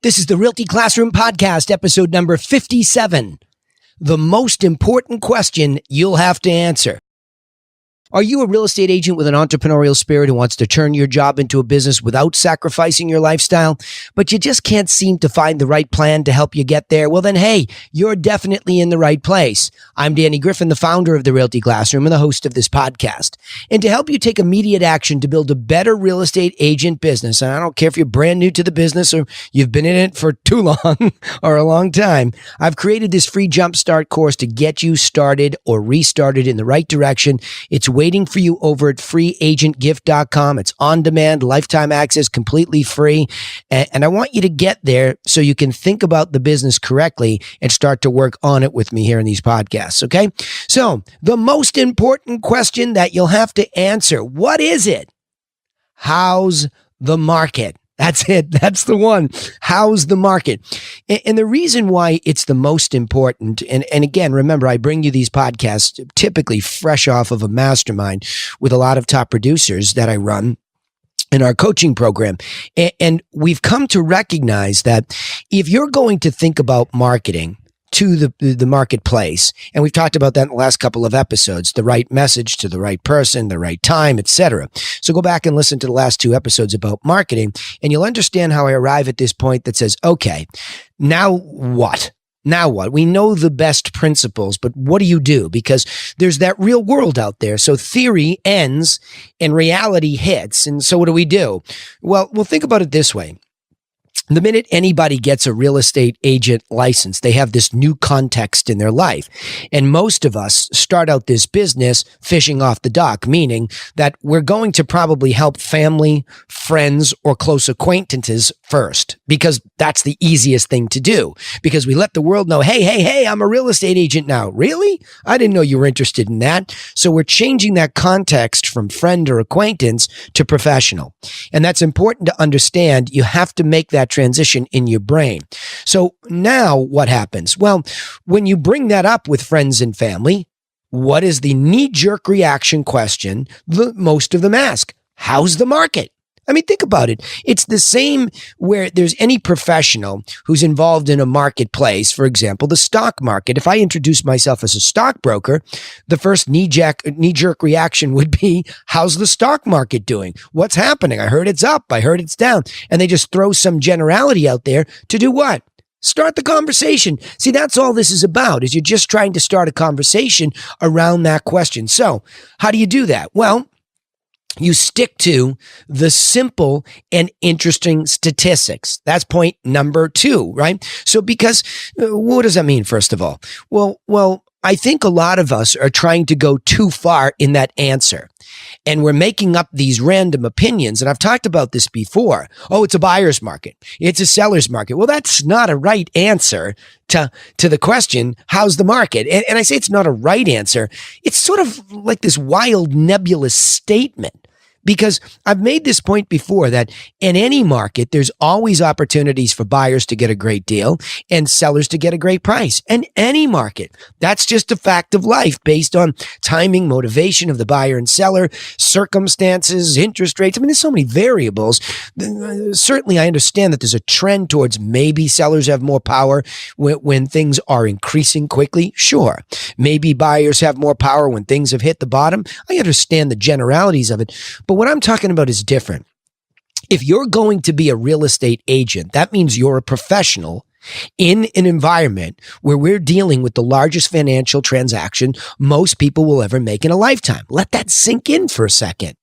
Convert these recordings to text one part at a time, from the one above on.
This is the Realty Classroom Podcast, episode number 57. The most important question you'll have to answer. Are you a real estate agent with an entrepreneurial spirit who wants to turn your job into a business without sacrificing your lifestyle, but you just can't seem to find the right plan to help you get there? Well, then, hey, you're definitely in the right place. I'm Danny Griffin, the founder of the Realty Classroom and the host of this podcast. And to help you take immediate action to build a better real estate agent business, and I don't care if you're brand new to the business or you've been in it for too long or a long time, I've created this free jumpstart course to get you started or restarted in the right direction. It's waiting for you over at freeagentgift.com. It's on demand, lifetime access, completely free. And I want you to get there so you can think about the business correctly and start to work on it with me here in these podcasts. Okay. So the most important question that you'll have to answer, what is it? How's the market? That's it. That's the one. How's the market? And the reason why it's the most important, and again, remember, I bring you these podcasts typically fresh off of a mastermind with a lot of top producers that I run in our coaching program. And we've come to recognize that if you're going to think about marketing to the marketplace, and we've talked about that in the last couple of episodes, the right message to the right person, the right time, etc. So go back and listen to the last two episodes about marketing, and you'll understand how I arrive at this point that says, okay, now what? Now what? We know the best principles, but what do you do? Because there's that real world out there. So theory ends and reality hits. And so what do? Well, think about it this way. The minute anybody gets a real estate agent license, they have this new context in their life. And most of us start out this business fishing off the dock, meaning that we're going to probably help family, friends, or close acquaintances first, because that's the easiest thing to do, because we let the world know, hey, I'm a real estate agent now. Really? I didn't know you were interested in that. So we're changing that context from friend or acquaintance to professional. And that's important to understand. You have to make that transition in your brain. So now what happens? Well, when you bring that up with friends and family, what is the knee-jerk reaction question most of them ask? How's the market? I mean, think about it. It's the same where there's any professional who's involved in a marketplace, for example, the stock market. If I introduce myself as a stockbroker, the first knee-jerk reaction would be, how's the stock market doing? What's happening? I heard it's up. I heard it's down. And they just throw some generality out there to do what? Start the conversation. See, that's all this is about, is you're just trying to start a conversation around that question. So how do you do that? Well, you stick to the simple and interesting statistics. That's point number 2, right? So because what does that mean, first of all? Well, I think a lot of us are trying to go too far in that answer. And we're making up these random opinions. And I've talked about this before. Oh, it's a buyer's market. It's a seller's market. Well, that's not a right answer to the question, how's the market? And I say it's not a right answer. It's sort of like this wild, nebulous statement. Because I've made this point before that in any market, there's always opportunities for buyers to get a great deal and sellers to get a great price. And any market, that's just a fact of life based on timing, motivation of the buyer and seller, circumstances, interest rates. I mean, there's so many variables. Certainly, I understand that there's a trend towards maybe sellers have more power when things are increasing quickly. Sure. Maybe buyers have more power when things have hit the bottom. I understand the generalities of it. But what I'm talking about is different. If you're going to be a real estate agent, that means you're a professional in an environment where we're dealing with the largest financial transaction most people will ever make in a lifetime. Let that sink in for a second.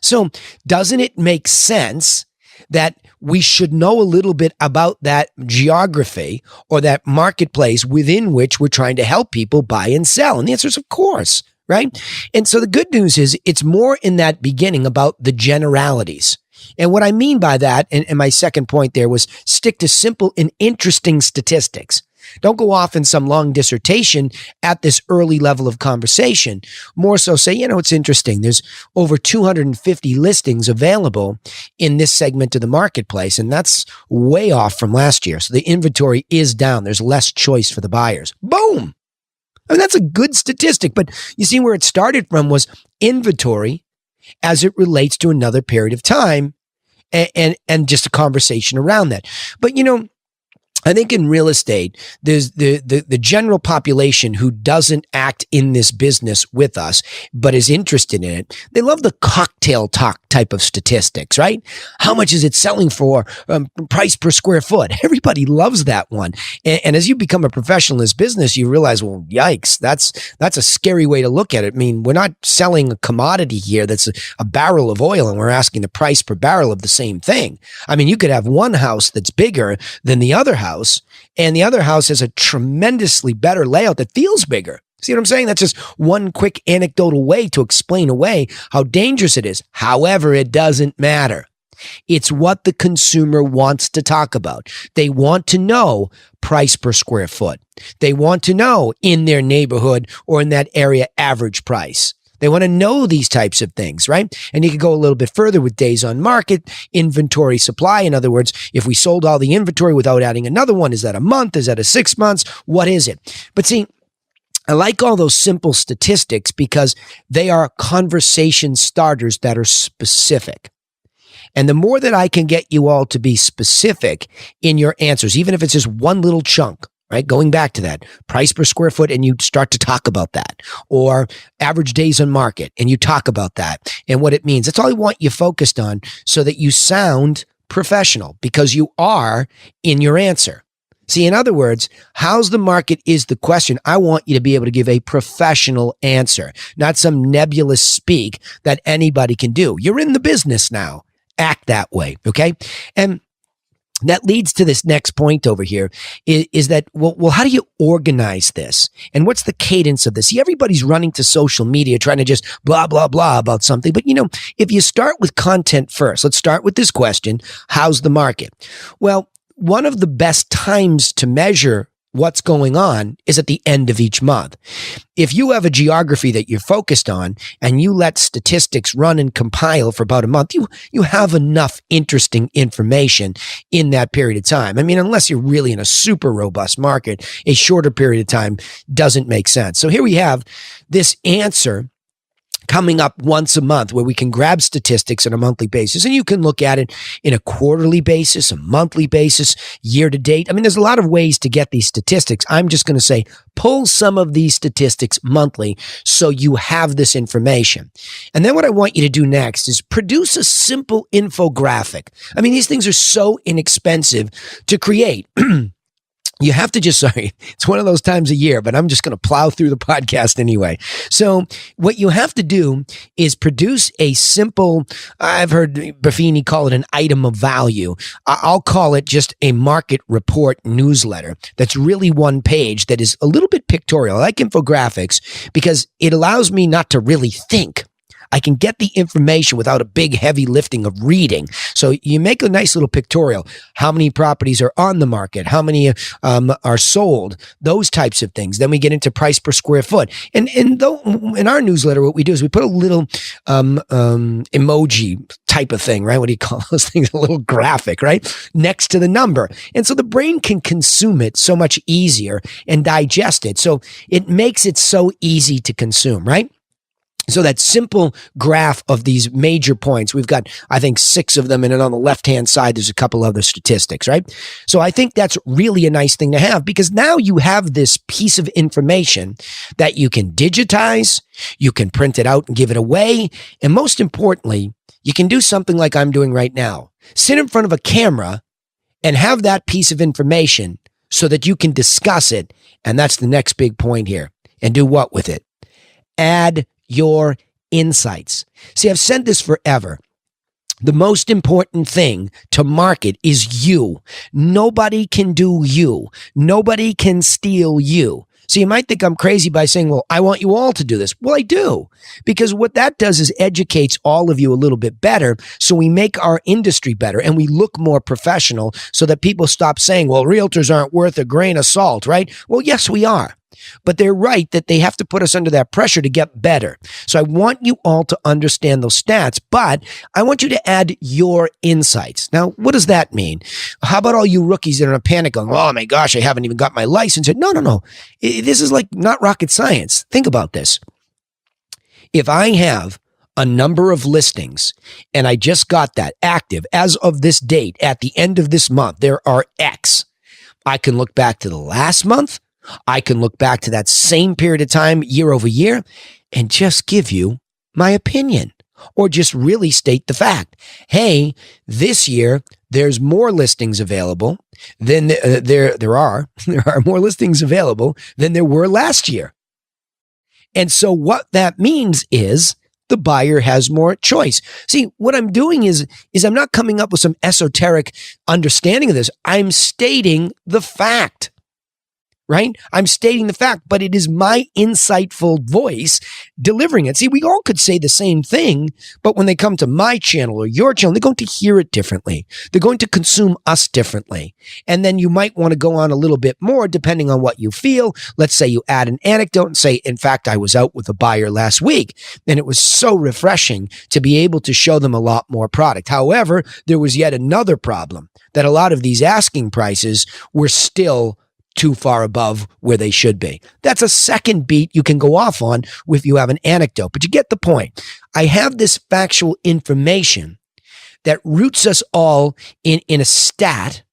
So doesn't it make sense that we should know a little bit about that geography or that marketplace within which we're trying to help people buy and sell? And the answer is, of course. Right? And so the good news is it's more in that beginning about the generalities. And what I mean by that, and my second point there was stick to simple and interesting statistics. Don't go off in some long dissertation at this early level of conversation. More so say, it's interesting. There's over 250 listings available in this segment of the marketplace, and that's way off from last year. So the inventory is down. There's less choice for the buyers. Boom! I mean, that's a good statistic, but you see where it started from was inventory as it relates to another period of time and just a conversation around that. But, I think in real estate, there's the general population who doesn't act in this business with us, but is interested in it. They love the cocktail talk type of statistics, right? How much is it selling for? Price per square foot. Everybody loves that one. And as you become a professional in this business, you realize, well, yikes, that's a scary way to look at it. I mean, we're not selling a commodity here that's a barrel of oil, and we're asking the price per barrel of the same thing. I mean, you could have one house that's bigger than the other house, and the other house has a tremendously better layout that feels bigger. See what I'm saying? That's just one quick anecdotal way to explain away how dangerous it is. However, it doesn't matter. It's what the consumer wants to talk about. They want to know price per square foot. They want to know in their neighborhood or in that area average price. They want to know these types of things, right? And you could go a little bit further with days on market, inventory supply. In other words, if we sold all the inventory without adding another one, is that a month? Is that a 6 months? What is it? But see, I like all those simple statistics because they are conversation starters that are specific. And the more that I can get you all to be specific in your answers, even if it's just one little chunk, right? Going back to that price per square foot, and you start to talk about that, or average days on market, and you talk about that and what it means. That's all I want you focused on so that you sound professional, because you are in your answer. See, in other words, how's the market is the question. I want you to be able to give a professional answer, not some nebulous speak that anybody can do. You're in the business now. Act that way. Okay. And that leads to this next point over here is that, well, how do you organize this? And what's the cadence of this? See, everybody's running to social media trying to just blah, blah, blah about something. But, if you start with content first, let's start with this question. How's the market? Well, one of the best times to measure what's going on is at the end of each month. If you have a geography that you're focused on and you let statistics run and compile for about a month, you have enough interesting information in that period of time. I mean, unless you're really in a super robust market, a shorter period of time doesn't make sense. So here we have this answer coming up once a month where we can grab statistics on a monthly basis, and you can look at it in a quarterly basis, a monthly basis, year to date. I mean, there's a lot of ways to get these statistics. I'm just going to say, pull some of these statistics monthly so you have this information. And then what I want you to do next is produce a simple infographic. I mean, these things are so inexpensive to create. You have to it's one of those times a year, but I'm just going to plow through the podcast anyway. So what you have to do is produce a simple, I've heard Buffini call it an item of value. I'll call it just a market report newsletter that's really one page that is a little bit pictorial. I like infographics because it allows me not to really think. I can get the information without a big heavy lifting of reading. So you make a nice little pictorial. How many properties are on the market? How many are sold? Those types of things. Then we get into price per square foot. And though in our newsletter, what we do is we put a little emoji type of thing, right? What do you call those things? A little graphic, right? Next to the number. And so the brain can consume it so much easier and digest it. So it makes it so easy to consume, right? So that simple graph of these major points, we've got, I think, 6 of them. And then on the left-hand side, there's a couple other statistics, right? So I think that's really a nice thing to have, because now you have this piece of information that you can digitize, you can print it out and give it away. And most importantly, you can do something like I'm doing right now. Sit in front of a camera and have that piece of information so that you can discuss it. And that's the next big point here. And do what with it? Add your insights. See, I've said this forever. The most important thing to market is you. Nobody can do you. Nobody can steal you. So you might think I'm crazy by saying, well, I want you all to do this. Well, I do, because what that does is educates all of you a little bit better. So we make our industry better and we look more professional so that people stop saying, well, realtors aren't worth a grain of salt, right? Well, yes, we are. But they're right that they have to put us under that pressure to get better. So I want you all to understand those stats, but I want you to add your insights. Now, what does that mean? How about all you rookies that are in a panic going, oh my gosh, I haven't even got my license. No. This is like not rocket science. Think about this. If I have a number of listings and I just got that active as of this date, at the end of this month, there are X. I can look back to the last month. I can look back to that same period of time year over year and just give you my opinion or just really state the fact. Hey, this year there's more listings available than there are more listings available than there were last year. And so what that means is the buyer has more choice. See, what I'm doing is I'm not coming up with some esoteric understanding of this. I'm stating the fact, right? I'm stating the fact, but it is my insightful voice delivering it. See, we all could say the same thing, but when they come to my channel or your channel, they're going to hear it differently. They're going to consume us differently. And then you might want to go on a little bit more depending on what you feel. Let's say you add an anecdote and say, in fact, I was out with a buyer last week and it was so refreshing to be able to show them a lot more product. However, there was yet another problem that a lot of these asking prices were still too far above where they should be. That's a second beat you can go off on if you have an anecdote, but you get the point. I have this factual information that roots us all in a stat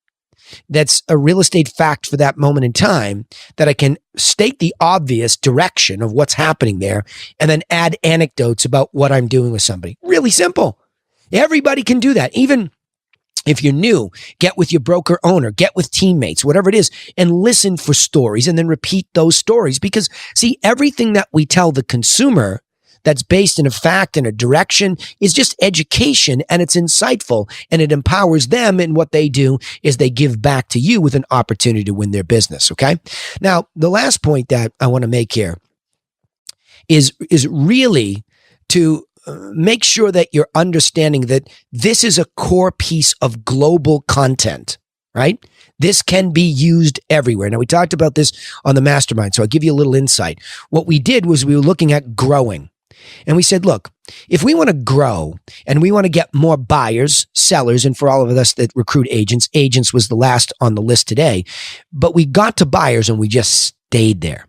that's a real estate fact for that moment in time that I can state the obvious direction of what's happening there and then add anecdotes about what I'm doing with somebody. Really simple. Everybody can do that. Even if you're new, get with your broker owner, get with teammates, whatever it is, and listen for stories and then repeat those stories. Because see, everything that we tell the consumer that's based in a fact and a direction is just education, and it's insightful and it empowers them. And what they do is they give back to you with an opportunity to win their business. Okay. Now, the last point that I want to make here is really to make sure that you're understanding that this is a core piece of global content, right? This can be used everywhere. Now, we talked about this on the mastermind, so I'll give you a little insight. What we did was we were looking at growing. And we said, look, if we want to grow and we want to get more buyers, sellers, and for all of us that recruit agents was the last on the list today, but we got to buyers and we just stayed there.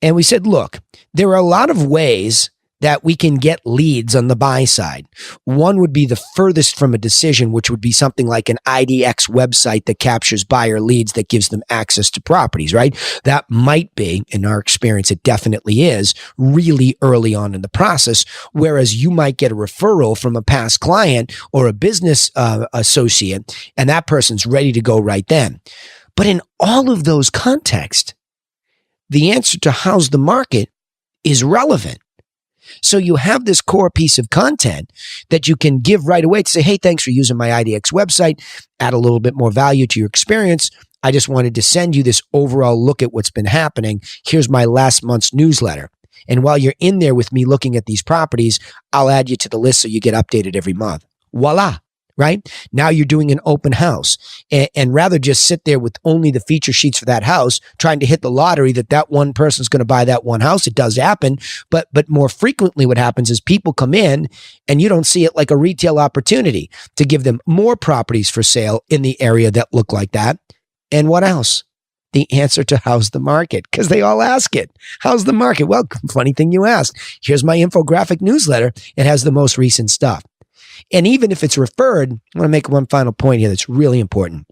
And we said, look, there are a lot of ways that we can get leads on the buy side. One would be the furthest from a decision, which would be something like an IDX website that captures buyer leads that gives them access to properties, right? That might be, in our experience, it definitely is, really early on in the process, whereas you might get a referral from a past client or a business associate, and that person's ready to go right then. But in all of those contexts, the answer to how's the market is relevant. So you have this core piece of content that you can give right away to say, hey, thanks for using my IDX website, add a little bit more value to your experience. I just wanted to send you this overall look at what's been happening. Here's my last month's newsletter. And while you're in there with me looking at these properties, I'll add you to the list so you get updated every month. Voila. Right? Now you're doing an open house and rather just sit there with only the feature sheets for that house, trying to hit the lottery that one person's going to buy that one house. It does happen. But more frequently what happens is people come in and you don't see it like a retail opportunity to give them more properties for sale in the area that look like that. And what else? The answer to how's the market, because they all ask it. How's the market? Well, funny thing you asked. Here's my infographic newsletter. It has the most recent stuff. And even if it's referred, I want to make one final point here that's really important.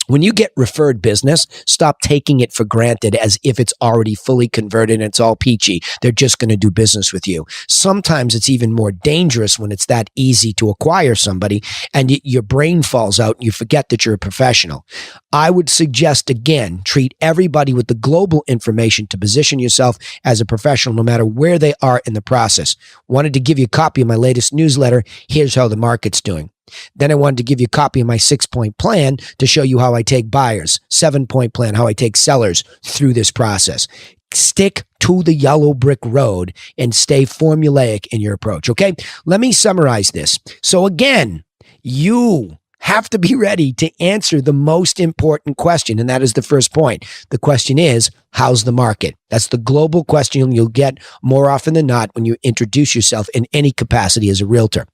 When you get referred business, stop taking it for granted as if it's already fully converted and it's all peachy. They're just going to do business with you. Sometimes it's even more dangerous when it's that easy to acquire somebody and your brain falls out and you forget that you're a professional. I would suggest, again, treat everybody with the global information to position yourself as a professional no matter where they are in the process. Wanted to give you a copy of my latest newsletter. Here's how the market's doing. Then I wanted to give you a copy of my 6-point plan to show you how I take buyers, 7-point plan, how I take sellers through this process. Stick to the yellow brick road and stay formulaic in your approach. Okay, let me summarize this. So again, you have to be ready to answer the most important question, and that is the first point. The question is, how's the market? That's the global question you'll get more often than not when you introduce yourself in any capacity as a realtor.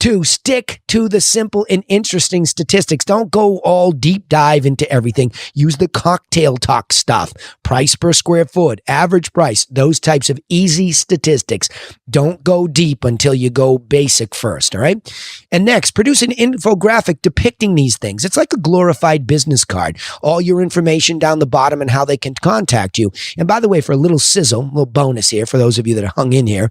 Two, stick to the simple and interesting statistics. Don't go all deep dive into everything. Use the cocktail talk stuff. Price per square foot, average price, those types of easy statistics. Don't go deep until you go basic first, all right? And next, produce an infographic depicting these things. It's like a glorified business card. All your information down the bottom and how they can contact you. And by the way, for a little sizzle, a little bonus here for those of you that are hung in here,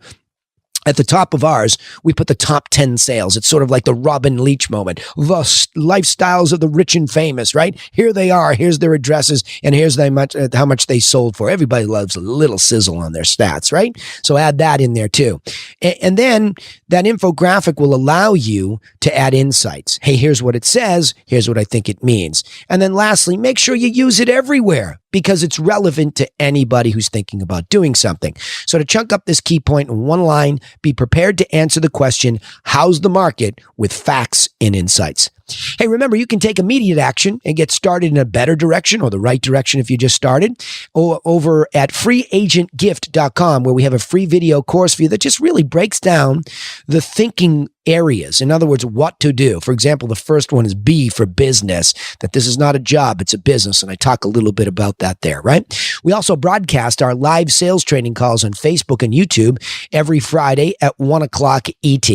at the top of ours, we put the top 10 sales. It's sort of like the Robin Leach moment. The lifestyles of the rich and famous, right? Here they are. Here's their addresses, and here's how much they sold for. Everybody loves a little sizzle on their stats, right? So add that in there too. And then that infographic will allow you to add insights. Hey, here's what it says. Here's what I think it means. And then lastly, make sure you use it everywhere, because it's relevant to anybody who's thinking about doing something. So to chunk up this key point in one line, be prepared to answer the question, how's the market, with facts and insights. Hey, remember, you can take immediate action and get started in a better direction, or the right direction if you just started, or over at freeagentgift.com, where we have a free video course for you that just really breaks down the thinking areas. In other words, what to do. For example, the first one is B for business, that this is not a job, it's a business. And I talk a little bit about that there, right? We also broadcast our live sales training calls on Facebook and YouTube every Friday at 1 o'clock ET,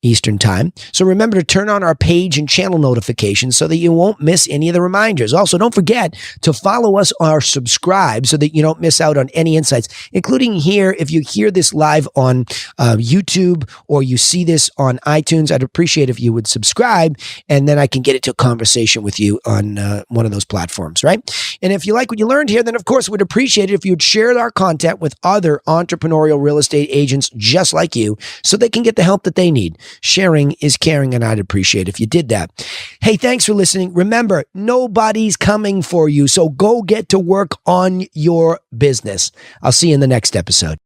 Eastern Time. So remember to turn on our page and channel notifications so that you won't miss any of the reminders. Also, don't forget to follow us or subscribe so that you don't miss out on any insights, including here. If you hear this live on YouTube, or you see this on iTunes, I'd appreciate if you would subscribe, and then I can get into a conversation with you on one of those platforms, right? And if you like what you learned here, then of course we'd appreciate it if you would share our content with other entrepreneurial real estate agents just like you, so they can get the help that they need. Sharing is caring, and I'd appreciate if you did that. Hey, thanks for listening. Remember, nobody's coming for you, so go get to work on your business. I'll see you in the next episode.